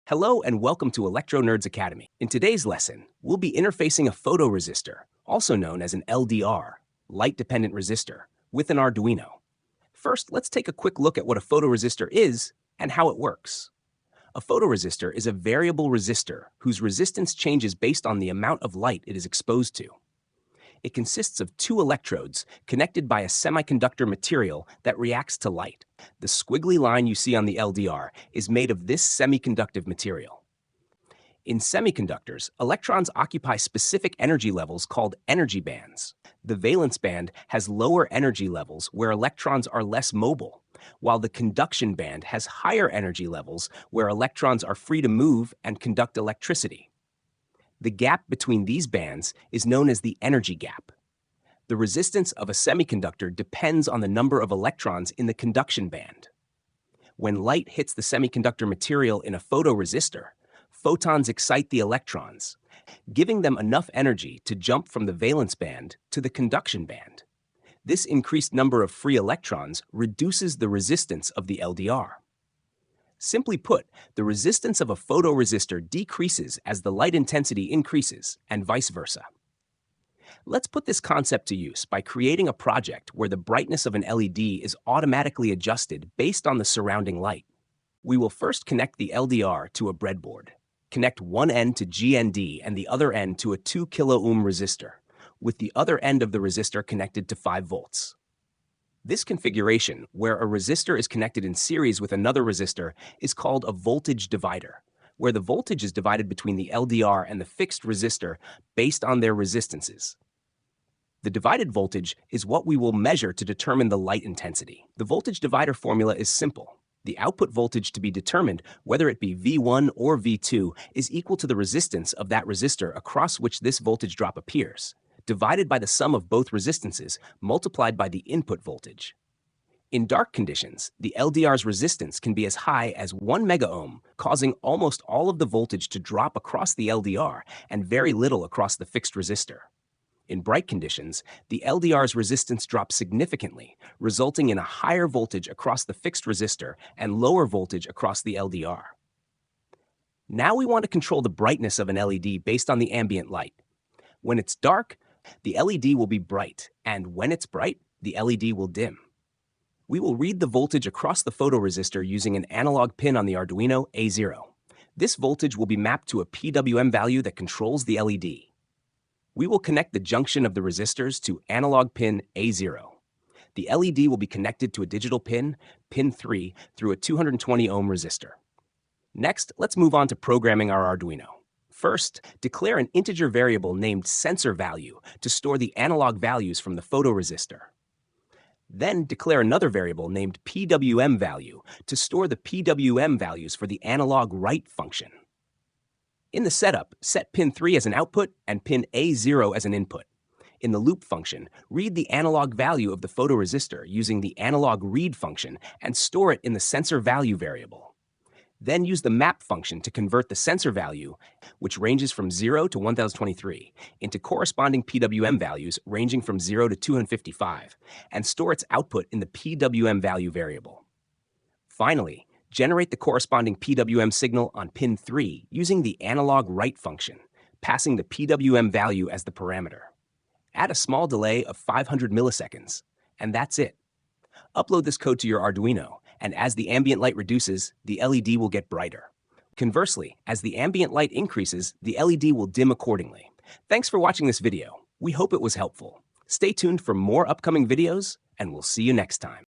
Hello and welcome to Electro Nerds Academy. In today's lesson, we'll be interfacing a photoresistor, also known as an LDR, light-dependent resistor, with an Arduino. First, let's take a quick look at what a photoresistor is and how it works. A photoresistor is a variable resistor whose resistance changes based on the amount of light it is exposed to. It consists of two electrodes connected by a semiconductor material that reacts to light. The squiggly line you see on the LDR is made of this semiconductive material. In semiconductors, electrons occupy specific energy levels called energy bands. The valence band has lower energy levels where electrons are less mobile, while the conduction band has higher energy levels where electrons are free to move and conduct electricity. The gap between these bands is known as the energy gap. The resistance of a semiconductor depends on the number of electrons in the conduction band. When light hits the semiconductor material in a photoresistor, photons excite the electrons, giving them enough energy to jump from the valence band to the conduction band. This increased number of free electrons reduces the resistance of the LDR. Simply put, the resistance of a photoresistor decreases as the light intensity increases, and vice versa. Let's put this concept to use by creating a project where the brightness of an LED is automatically adjusted based on the surrounding light. We will first connect the LDR to a breadboard. Connect one end to GND and the other end to a 2 kilo-ohm resistor, with the other end of the resistor connected to 5 volts. This configuration, where a resistor is connected in series with another resistor, is called a voltage divider, where the voltage is divided between the LDR and the fixed resistor based on their resistances. The divided voltage is what we will measure to determine the light intensity. The voltage divider formula is simple. The output voltage to be determined, whether it be V1 or V2, is equal to the resistance of that resistor across which this voltage drop appears, divided by the sum of both resistances multiplied by the input voltage. In dark conditions, the LDR's resistance can be as high as 1 megaohm, causing almost all of the voltage to drop across the LDR and very little across the fixed resistor. In bright conditions, the LDR's resistance drops significantly, resulting in a higher voltage across the fixed resistor and lower voltage across the LDR. Now we want to control the brightness of an LED based on the ambient light. When it's dark, the LED will be bright, and when it's bright, the LED will dim. We will read the voltage across the photoresistor using an analog pin on the Arduino A0. This voltage will be mapped to a PWM value that controls the LED. We will connect the junction of the resistors to analog pin A0. The LED will be connected to a digital pin, pin 3, through a 220 ohm resistor. Next, let's move on to programming our Arduino. First, declare an integer variable named sensor value to store the analog values from the photoresistor. Then declare another variable named PWM value to store the PWM values for the analog write function. In the setup, set pin 3 as an output and pin A0 as an input. In the loop function, read the analog value of the photoresistor using the analog read function and store it in the sensor value variable. Then use the map function to convert the sensor value, which ranges from 0 to 1023, into corresponding PWM values ranging from 0 to 255, and store its output in the PWM value variable. Finally, generate the corresponding PWM signal on pin 3 using the analog write function, passing the PWM value as the parameter. Add a small delay of 500 milliseconds, and that's it. Upload this code to your Arduino, and as the ambient light reduces, the LED will get brighter. Conversely, as the ambient light increases, the LED will dim accordingly. Thanks for watching this video. We hope it was helpful. Stay tuned for more upcoming videos, and we'll see you next time.